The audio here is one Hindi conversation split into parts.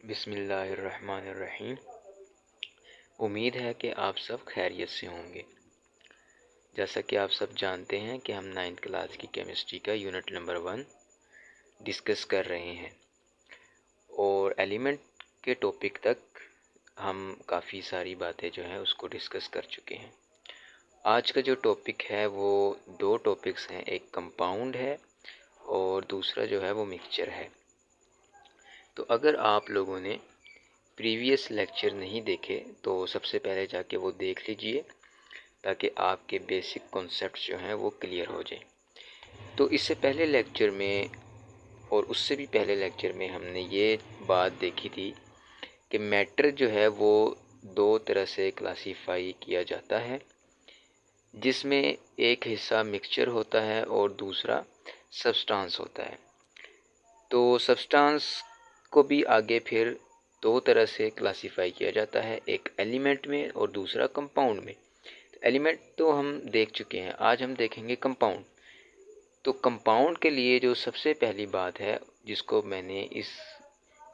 बिस्मिल्लाहिर्रहमानिर्रहीम। उम्मीद है कि आप सब खैरियत से होंगे। जैसा कि आप सब जानते हैं कि हम 9th क्लास की केमिस्ट्री का यूनिट नंबर 1 डिस्कस कर रहे हैं और एलिमेंट के टॉपिक तक हम काफ़ी सारी बातें जो हैं उसको डिस्कस कर चुके हैं। आज का जो टॉपिक है वो दो टॉपिक्स हैं, एक कंपाउंड है और दूसरा जो है वो मिक्सचर है। तो अगर आप लोगों ने प्रीवियस लेक्चर नहीं देखे तो सबसे पहले जाके वो देख लीजिए ताकि आपके बेसिक कॉन्सेप्ट्स जो हैं वो क्लियर हो जाए। तो इससे पहले लेक्चर में और उससे भी पहले लेक्चर में हमने ये बात देखी थी कि मैटर जो है वो दो तरह से क्लासीफाई किया जाता है, जिसमें एक हिस्सा मिक्सचर होता है और दूसरा सब्सटेंस होता है। तो सब्सटेंस को भी आगे फिर दो तरह से क्लासीफाई किया जाता है, एक एलिमेंट में और दूसरा कंपाउंड में। तो एलिमेंट तो हम देख चुके हैं, आज हम देखेंगे कंपाउंड। तो कंपाउंड के लिए जो सबसे पहली बात है, जिसको मैंने इस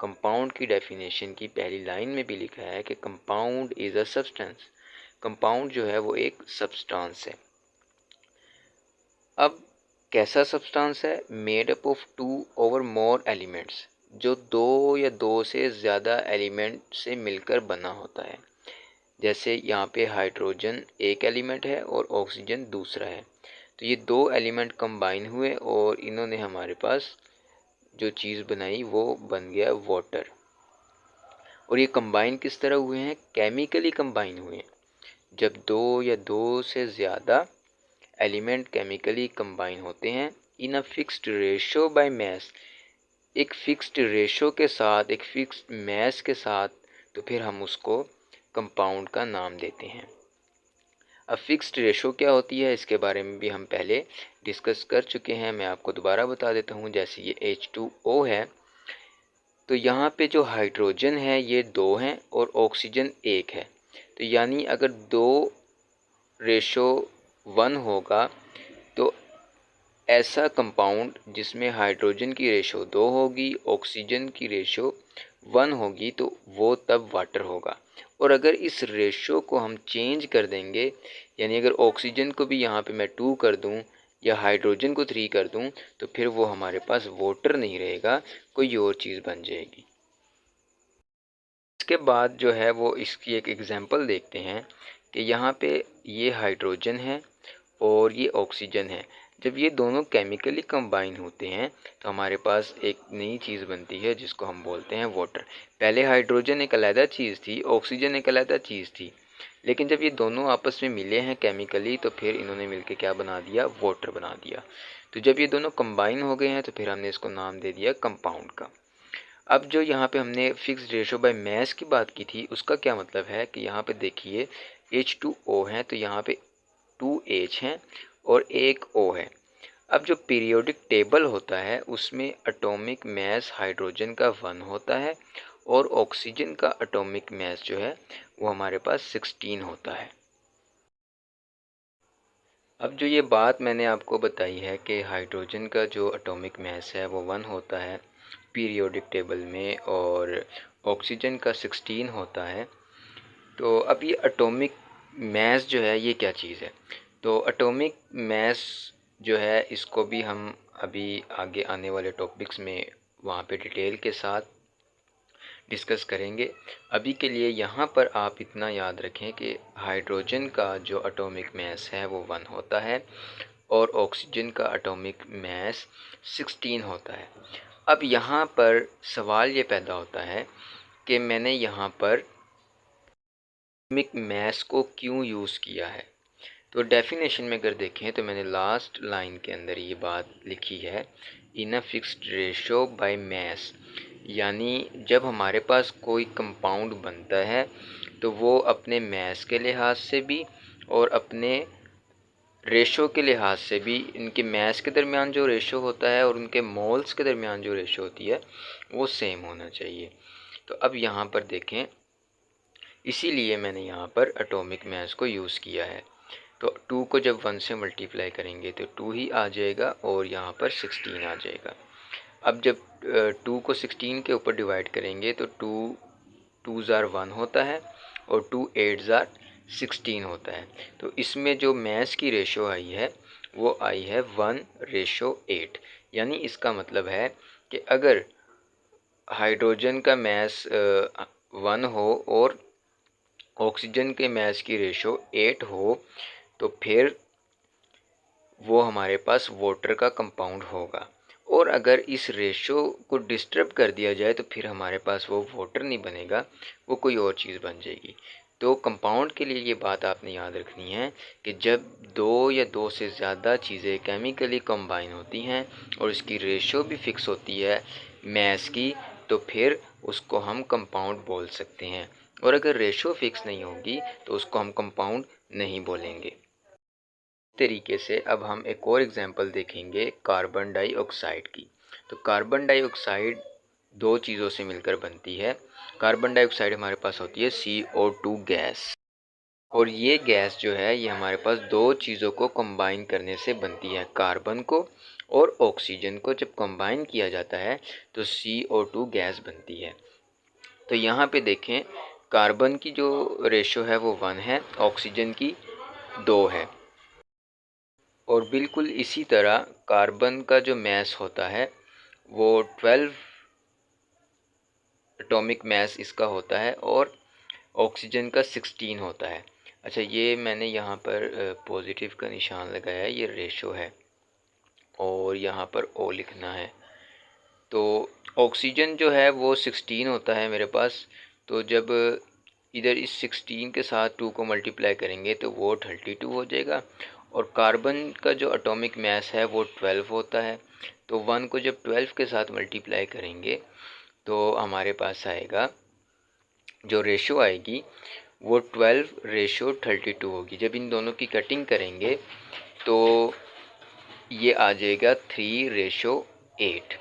कंपाउंड की डेफिनेशन की पहली लाइन में भी लिखा है कि compound is a substance. Compound जो है वो एक सब्सटेंस है। अब कैसा सब्सटेंस है? मेड अप ऑफ 2 और मोर एलिमेंट्स, जो दो या दो से ज़्यादा एलिमेंट से मिलकर बना होता है। जैसे यहाँ पे हाइड्रोजन एक एलिमेंट है और ऑक्सीजन दूसरा है, तो ये दो एलिमेंट कंबाइन हुए और इन्होंने हमारे पास जो चीज़ बनाई वो बन गया वाटर। और ये कंबाइन किस तरह हुए हैं? केमिकली कंबाइन हुए हैं। जब दो या दो से ज़्यादा एलिमेंट केमिकली कंबाइन होते हैं in a fixed ratio by mass, एक फिक्स्ड रेशो के साथ, एक फिक्स्ड मैस के साथ, तो फिर हम उसको कंपाउंड का नाम देते हैं। अब फिक्स्ड रेशो क्या होती है इसके बारे में भी हम पहले डिस्कस कर चुके हैं, मैं आपको दोबारा बता देता हूँ। जैसे ये H2O है, तो यहाँ पे जो हाइड्रोजन है ये 2 हैं और ऑक्सीजन 1 है। तो यानी अगर 2:1 होगा तो ऐसा कंपाउंड जिसमें हाइड्रोजन की रेशो 2 होगी, ऑक्सीजन की रेशो 1 होगी, तो वो तब वाटर होगा। और अगर इस रेशो को हम चेंज कर देंगे, यानी अगर ऑक्सीजन को भी यहाँ पे मैं 2 कर दूँ या हाइड्रोजन को 3 कर दूँ, तो फिर वो हमारे पास वाटर नहीं रहेगा, कोई और चीज़ बन जाएगी। इसके बाद जो है वो इसकी एक एग्जांपल देखते हैं कि यहाँ पे ये हाइड्रोजन है और ये ऑक्सीजन है। जब ये दोनों केमिकली कंबाइन होते हैं तो हमारे पास एक नई चीज़ बनती है जिसको हम बोलते हैं वाटर। पहले हाइड्रोजन एक अलग चीज़ थी, ऑक्सीजन एक अलग चीज़ थी, लेकिन जब ये दोनों आपस में मिले हैं केमिकली तो फिर इन्होंने मिलके क्या बना दिया? वाटर बना दिया। तो जब ये दोनों कंबाइन हो गए हैं तो फिर हमने इसको नाम दे दिया कंपाउंड का। अब जो यहाँ पे हमने फिक्स्ड रेशो बाय मैस की बात की थी, उसका क्या मतलब है कि यहाँ पे देखिए H2O है तो यहाँ पे 2H हैं और एक O है। अब जो पीरियोडिक टेबल होता है उसमें एटॉमिक मैस हाइड्रोजन का 1 होता है और ऑक्सीजन का एटॉमिक मैस जो है वो हमारे पास 16 होता है। अब जो ये बात मैंने आपको बताई है कि हाइड्रोजन का जो एटॉमिक मैस है वो 1 होता है पीरियोडिक टेबल में और ऑक्सीजन का 16 होता है, तो अब ये एटॉमिक मैस जो है ये क्या चीज़ है? तो एटॉमिक मैस जो है इसको भी हम अभी आगे आने वाले टॉपिक्स में वहाँ पे डिटेल के साथ डिस्कस करेंगे। अभी के लिए यहाँ पर आप इतना याद रखें कि हाइड्रोजन का जो एटॉमिक मैस है वो 1 होता है और ऑक्सीजन का एटॉमिक मैस 16 होता है। अब यहाँ पर सवाल ये पैदा होता है कि मैंने यहाँ पर एटॉमिक मैस को क्यों यूज़ किया है। तो डेफिनेशन में अगर देखें तो मैंने लास्ट लाइन के अंदर ये बात लिखी है, in a fixed ratio by mass, यानी जब हमारे पास कोई कंपाउंड बनता है तो वो अपने मैस के लिहाज से भी और अपने रेशो के लिहाज से भी, इनके मैस के दरमियान जो रेशो होता है और उनके मोल्स के दरमियान जो रेशो होती है वो सेम होना चाहिए। तो अब यहाँ पर देखें, इसीलिए मैंने यहाँ पर एटॉमिक मैस को यूज़ किया है। तो 2 को जब 1 से मल्टीप्लाई करेंगे तो 2 ही आ जाएगा और यहाँ पर 16 आ जाएगा। अब जब 2 को 16 के ऊपर डिवाइड करेंगे तो 2 2s are 1 होता है और 2 8s are 16 होता है। तो इसमें जो मैस की रेशो आई है वो आई है 1:8। यानी इसका मतलब है कि अगर हाइड्रोजन का मैस 1 हो और ऑक्सीजन के मैस की रेशो 8 हो तो फिर वो हमारे पास वाटर का कंपाउंड होगा। और अगर इस रेशो को डिस्टर्ब कर दिया जाए तो फिर हमारे पास वो वाटर नहीं बनेगा, वो कोई और चीज़ बन जाएगी। तो कंपाउंड के लिए ये बात आपने याद रखनी है कि जब 2 या 2 से ज़्यादा चीज़ें केमिकली कंबाइन होती हैं और इसकी रेशो भी फिक्स होती है मैस की, तो फिर उसको हम कंपाउंड बोल सकते हैं। और अगर रेशो फिक्स नहीं होगी तो उसको हम कंपाउंड नहीं बोलेंगे। तरीके से अब हम एक और एग्जांपल देखेंगे कार्बन डाइऑक्साइड की। तो कार्बन डाइऑक्साइड दो चीज़ों से मिलकर बनती है। कार्बन डाइऑक्साइड हमारे पास होती है CO2 गैस, और ये गैस जो है ये हमारे पास दो चीज़ों को कंबाइन करने से बनती है, कार्बन को और ऑक्सीजन को। जब कंबाइन किया जाता है तो CO2 गैस बनती है। तो यहाँ पे देखें, कार्बन की जो रेशो है वो 1 है, ऑक्सीजन की 2 है। और बिल्कुल इसी तरह कार्बन का जो मैस होता है वो 12 एटॉमिक मैस इसका होता है और ऑक्सीजन का 16 होता है। अच्छा, ये मैंने यहाँ पर पॉजिटिव का निशान लगाया है, ये रेशो है और यहाँ पर O लिखना है। तो ऑक्सीजन जो है वो 16 होता है मेरे पास। तो जब इधर इस 16 के साथ 2 को मल्टीप्लाई करेंगे तो वो 32 हो जाएगा। और कार्बन का जो एटॉमिक मैस है वो 12 होता है। तो 1 को जब 12 के साथ मल्टीप्लाई करेंगे तो हमारे पास आएगा, जो रेशो आएगी वो 12:32 होगी। जब इन दोनों की कटिंग करेंगे तो ये आ जाएगा 3:8।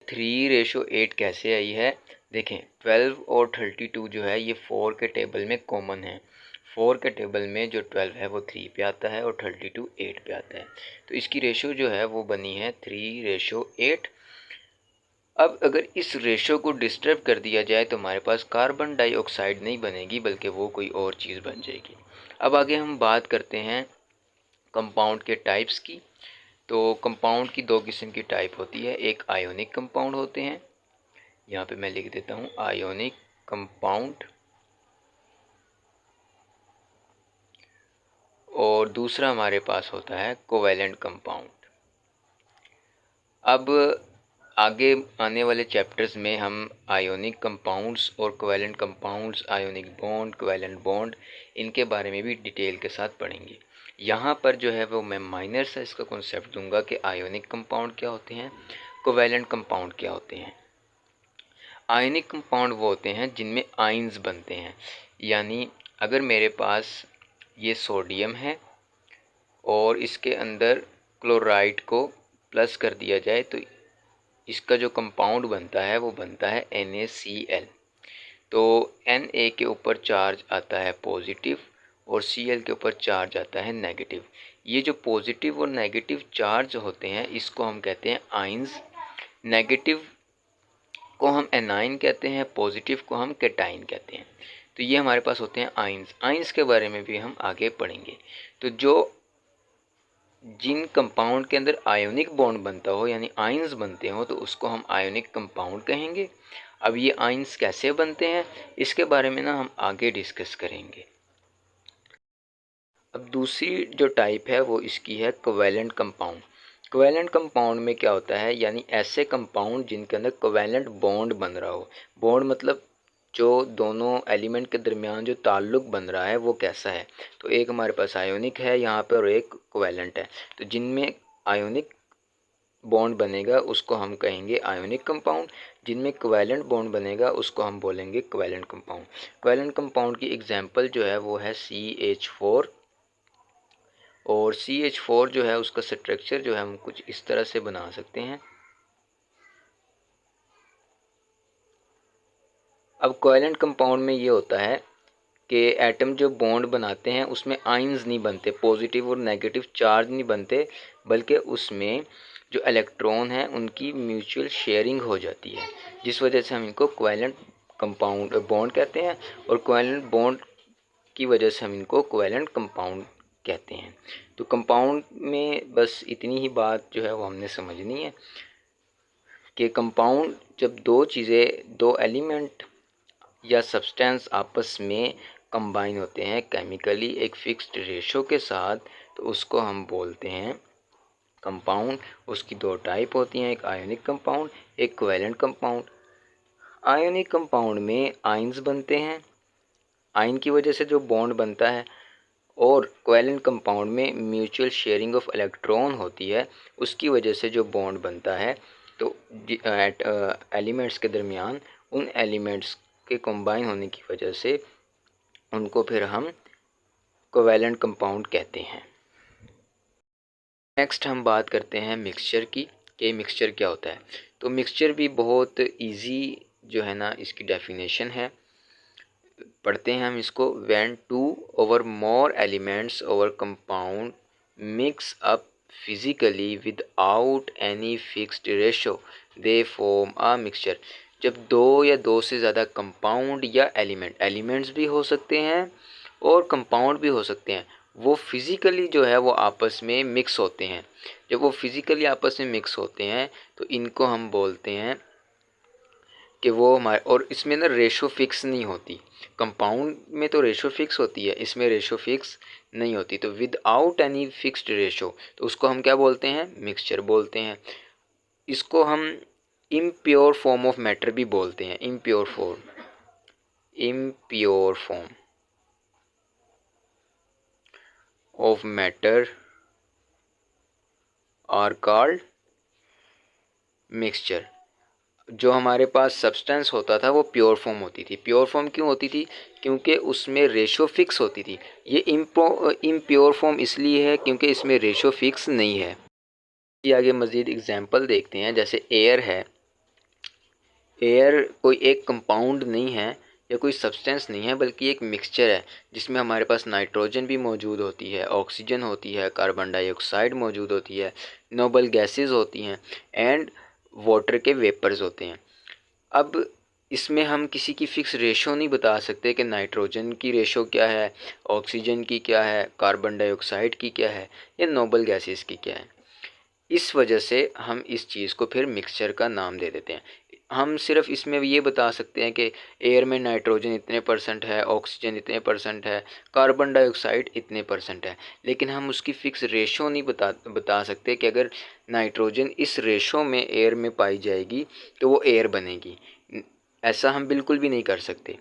3:8 कैसे आई है? देखें, 12 और 32 जो है ये 4 के टेबल में कॉमन है। 4 के टेबल में जो 12 है वो 3 पे आता है और 32 8 पे आता है। तो इसकी रेशो जो है वो बनी है 3:8। अब अगर इस रेशो को डिस्टर्ब कर दिया जाए तो हमारे पास कार्बन डाइऑक्साइड नहीं बनेगी, बल्कि वो कोई और चीज़ बन जाएगी। अब आगे हम बात करते हैं कंपाउंड के टाइप्स की। तो कंपाउंड की दो किस्म की टाइप होती है, एक आयोनिक कंपाउंड होते हैं, यहाँ पे मैं लिख देता हूँ आयोनिक कंपाउंड, और दूसरा हमारे पास होता है कोवैलेंट कंपाउंड। अब आगे आने वाले चैप्टर्स में हम आयोनिक कंपाउंड्स और covalent compounds, ionic bond, covalent bond, इनके बारे में भी डिटेल के साथ पढ़ेंगे। यहाँ पर जो है वो मैं माइनर सा इसका कॉन्सेप्ट दूंगा कि आयोनिक कंपाउंड क्या होते हैं, कोवैलेंट कंपाउंड क्या होते हैं। आयनिक कंपाउंड वो होते हैं जिनमें आयंस बनते हैं। यानी अगर मेरे पास ये सोडियम है और इसके अंदर क्लोराइड को प्लस कर दिया जाए तो इसका जो कंपाउंड बनता है वो बनता है NaCl। तो Na के ऊपर चार्ज आता है पॉजिटिव और Cl के ऊपर चार्ज आता है नेगेटिव। ये जो पॉजिटिव और नेगेटिव चार्ज होते हैं इसको हम कहते हैं आयंस। नेगेटिव को हम एनाइन कहते हैं, पॉजिटिव को हम कैटाइन कहते हैं। तो ये हमारे पास होते हैं आयंस। आयंस के बारे में भी हम आगे पढ़ेंगे। तो जो जिन कंपाउंड के अंदर आयोनिक बॉन्ड बनता हो यानी आयंस बनते हो तो उसको हम आयोनिक कंपाउंड कहेंगे। अब ये आयंस कैसे बनते हैं इसके बारे में ना हम आगे डिस्कस करेंगे। अब दूसरी जो टाइप है वो इसकी है कोवैलेंट कंपाउंड। कोवैलेंट कंपाउंड में क्या होता है, यानी ऐसे कंपाउंड जिनके अंदर कोवैलेंट बॉन्ड बन रहा हो। बॉन्ड मतलब जो दोनों एलिमेंट के दरमियान जो ताल्लुक बन रहा है वो कैसा है। तो एक हमारे पास आयोनिक है यहाँ पर और एक कोवैलेंट है। तो जिनमें आयोनिक बॉन्ड बनेगा उसको हम कहेंगे आयोनिक कंपाउंड, जिनमें कोवैलेंट बॉन्ड बनेगा उसको हम बोलेंगे कोवैलेंट कंपाउंड। कोवैलेंट कंपाउंड की एग्जांपल जो है वो है CH4। और CH4 जो है उसका स्ट्रक्चर जो है हम कुछ इस तरह से बना सकते हैं। अब कोवैलेंट कंपाउंड में ये होता है कि एटम जो बॉन्ड बनाते हैं उसमें आयंस नहीं बनते, पॉजिटिव और नेगेटिव चार्ज नहीं बनते, बल्कि उसमें जो इलेक्ट्रॉन हैं उनकी म्यूचुअल शेयरिंग हो जाती है, जिस वजह से हम इनको कोवेलेंट कंपाउंड बॉन्ड कहते हैं, और कोवेलेंट बॉन्ड की वजह से हम इनको कोवेलेंट कंपाउंड कहते हैं। तो कंपाउंड में बस इतनी ही बात जो है वो हमने समझनी है कि कंपाउंड जब दो चीज़ें, दो एलिमेंट या सब्सटेंस आपस में कंबाइन होते हैं केमिकली एक फिक्स्ड रेशो के साथ, तो उसको हम बोलते हैं कंपाउंड। उसकी दो टाइप होती हैं, एक आयोनिक कंपाउंड, एक कोवेलेंट कंपाउंड। आयोनिक कंपाउंड में आयंस बनते हैं, आयन की वजह से जो बॉन्ड बनता है, और कोवेलेंट कंपाउंड में म्यूचुअल शेयरिंग ऑफ इलेक्ट्रॉन होती है, उसकी वजह से जो बॉन्ड बनता है। तो एलिमेंट्स के दरमियान उन एलिमेंट्स के कंबाइन होने की वजह से उनको फिर हम कोवेलेंट कंपाउंड कहते हैं। नेक्स्ट हम बात करते हैं मिक्सचर की, कि मिक्सचर क्या होता है। तो मिक्सचर भी बहुत इजी जो है ना इसकी डेफिनेशन है, पढ़ते हैं हम इसको। व्हेन टू और मोर एलिमेंट्स और compound mix up physically without any fixed ratio they form a mixture. जब दो या दो से ज़्यादा कंपाउंड या एलिमेंट्स भी हो सकते हैं और कंपाउंड भी हो सकते हैं, वो फिज़िकली जो है वो आपस में मिक्स होते हैं। जब वो फिज़िकली आपस में मिक्स होते हैं तो इनको हम बोलते हैं कि वो हमारे, और इसमें ना रेशो फिक्स नहीं होती। कंपाउंड में तो रेशो फिक्स होती है, इसमें रेशो फिक्स नहीं होती। तो विदाउट एनी फिक्स्ड रेशो, तो उसको हम क्या बोलते हैं, मिक्सचर बोलते हैं। इसको हम इम्प्योर फॉर्म ऑफ मैटर भी बोलते हैं, impure form of matter are called mixture. जो हमारे पास सब्सटेंस होता था वो प्योर फॉर्म होती थी। प्योर फॉर्म क्यों होती थी, क्योंकि उसमें रेशो फिक्स होती थी। ये इम्प्योर फॉर्म इसलिए है क्योंकि इसमें रेशो फिक्स नहीं है। ये आगे मज़ीद एग्जांपल देखते हैं। जैसे एयर है, एयर कोई एक कंपाउंड नहीं है या कोई सब्सटेंस नहीं है, बल्कि एक मिक्सचर है जिसमें हमारे पास नाइट्रोजन भी मौजूद होती है, ऑक्सीजन होती है, कार्बन डाइऑक्साइड मौजूद होती है, नोबल गैसेस होती हैं, एंड वाटर के वेपर्स होते हैं। अब इसमें हम किसी की फ़िक्स रेशो नहीं बता सकते कि नाइट्रोजन की रेशो क्या है, ऑक्सीजन की क्या है, कार्बन डाइऑक्साइड की क्या है, या नोबल गैसेस की क्या है। इस वजह से हम इस चीज़ को फिर मिक्सचर का नाम दे देते हैं। हम सिर्फ इसमें ये बता सकते हैं कि एयर में नाइट्रोजन इतने परसेंट है, ऑक्सीजन इतने परसेंट है, कार्बन डाइऑक्साइड इतने परसेंट है, लेकिन हम उसकी फ़िक्स रेशो नहीं बता सकते कि अगर नाइट्रोजन इस रेशो में एयर में पाई जाएगी तो वो एयर बनेगी। ऐसा हम बिल्कुल भी नहीं कर सकते।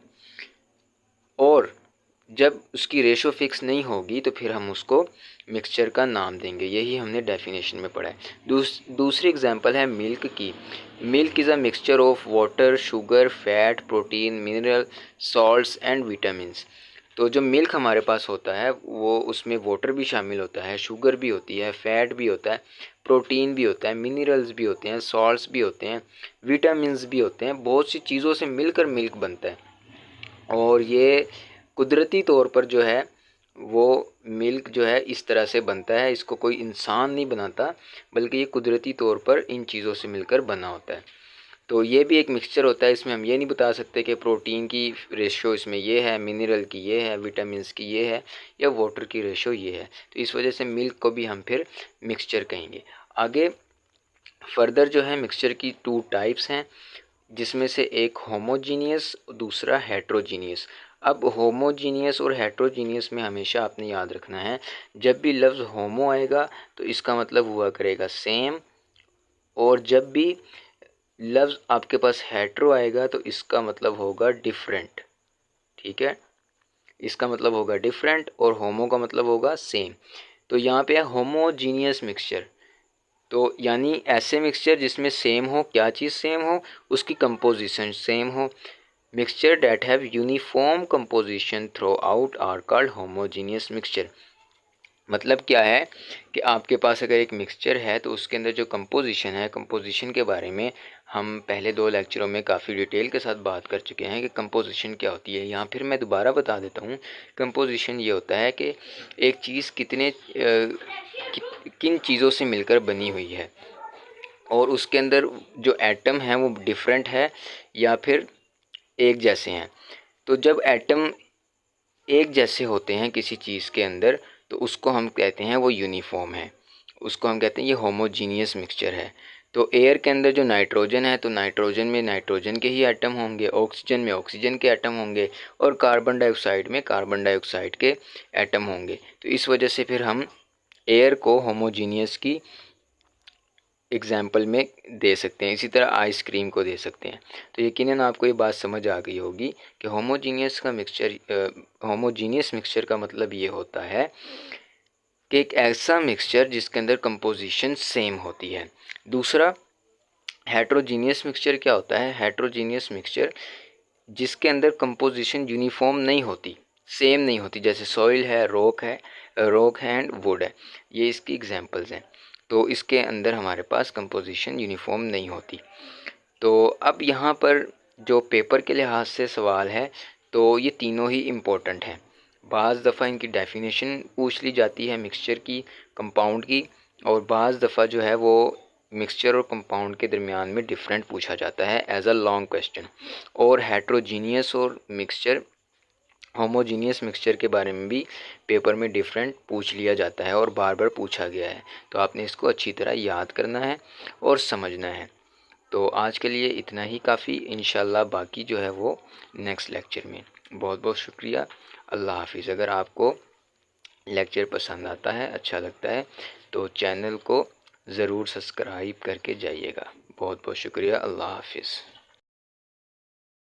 और जब उसकी रेशो फिक्स नहीं होगी तो फिर हम उसको मिक्सचर का नाम देंगे। यही हमने डेफिनेशन में पढ़ा है। दूसरी एग्जांपल है मिल्क की। Milk is a mixture of water, sugar, fat, protein, mineral, salts and vitamins. तो जो मिल्क हमारे पास होता है वो उसमें वाटर भी शामिल होता है, शुगर भी होती है, फैट भी होता है, प्रोटीन भी होता है, मिनरल्स भी होते हैं, सॉल्ट्स भी होते हैं, विटामिन्स भी होते हैं। बहुत सी चीज़ों से मिलकर मिल्क बनता है। और ये कुदरती तौर पर जो है वो मिल्क जो है इस तरह से बनता है, इसको कोई इंसान नहीं बनाता, बल्कि ये कुदरती तौर पर इन चीज़ों से मिलकर बना होता है। तो ये भी एक मिक्सचर होता है। इसमें हम ये नहीं बता सकते कि प्रोटीन की रेशो इसमें ये है, मिनरल की ये है, विटामिन्स की ये है, या वाटर की रेशो ये है। तो इस वजह से मिल्क को भी हम फिर मिक्सचर कहेंगे। आगे फर्दर जो है मिक्सचर की टू टाइप्स हैं, जिसमें से एक होमोजीनियस, दूसरा हेट्रोजीनियस। अब होमोजीनियस और हेट्रोजीनियस में हमेशा आपने याद रखना है, जब भी लफ्ज़ होमो आएगा तो इसका मतलब हुआ करेगा सेम, और जब भी लफ्ज़ आपके पास हेट्रो आएगा तो इसका मतलब होगा डिफरेंट। ठीक है, इसका मतलब होगा डिफरेंट और होमो का मतलब होगा सेम। तो यहाँ पे है होमोजीनियस मिक्सचर, तो यानी ऐसे मिक्सचर जिसमें सेम हो, क्या चीज़ सेम हो, उसकी कंपोजिशन सेम हो। Mixture that have uniform composition throughout are called homogeneous mixture. मतलब क्या है कि आपके पास अगर एक मिक्सचर है तो उसके अंदर जो कंपोजिशन है, कंपोजिशन के बारे में हम पहले 2 लेक्चरों में काफ़ी डिटेल के साथ बात कर चुके हैं कि कंपोजिशन क्या होती है। यहाँ फिर मैं दोबारा बता देता हूँ। कंपोजिशन ये होता है कि एक चीज़ किन चीज़ों से मिलकर बनी हुई है। और उसके अंदर जो एटम हैं वो डिफरेंट है या फिर एक जैसे हैं। तो जब एटम एक जैसे होते हैं किसी चीज़ के अंदर तो उसको हम कहते हैं वो यूनिफॉर्म है, उसको हम कहते हैं ये होमोजीनियस मिक्सचर है। तो एयर के अंदर जो नाइट्रोजन है तो नाइट्रोजन में नाइट्रोजन के ही एटम होंगे, ऑक्सीजन में ऑक्सीजन के एटम होंगे और कार्बन डाइऑक्साइड में कार्बन डाइऑक्साइड के एटम होंगे। तो इस वजह से फिर हम एयर को होमोजीनियस की एग्जाम्पल में दे सकते हैं, इसी तरह आइसक्रीम को दे सकते हैं। तो यकीनन आपको ये बात समझ आ गई होगी कि होमोजीनियस मिक्सचर का मतलब ये होता है कि एक ऐसा मिक्सचर जिसके अंदर कंपोजिशन सेम होती है। दूसरा हेट्रोजीनियस मिक्सचर क्या होता है? हेट्रोजीनियस मिक्सचर जिसके अंदर कंपोजिशन यूनिफॉर्म नहीं होती, सेम नहीं होती, जैसे सॉइल है, रॉक है एंड वुड है, ये इसकी एग्जांपल्स हैं। तो इसके अंदर हमारे पास कंपोजिशन यूनिफॉर्म नहीं होती। तो अब यहाँ पर जो पेपर के लिहाज से सवाल है तो ये तीनों ही इम्पोर्टेंट हैं। बाज़ दफ़ा इनकी डेफिनेशन पूछ ली जाती है मिक्सचर की, कंपाउंड की, और बाज़ दफ़ा जो है वो मिक्सचर और कंपाउंड के दरमियान में डिफरेंट पूछा जाता है एज अ लॉन्ग क्वेश्चन। और हेट्रोजीनियस और होमोजीनियस मिक्सचर के बारे में भी पेपर में डिफरेंट पूछ लिया जाता है और बार बार पूछा गया है। तो आपने इसको अच्छी तरह याद करना है और समझना है। तो आज के लिए इतना ही काफ़ी, इंशाल्लाह बाकी जो है वो नेक्स्ट लेक्चर में। बहुत बहुत शुक्रिया, अल्लाह हाफिज़। अगर आपको लेक्चर पसंद आता है, अच्छा लगता है, तो चैनल को ज़रूर सब्सक्राइब करके जाइएगा। बहुत बहुत शुक्रिया, अल्लाह हाफिज़।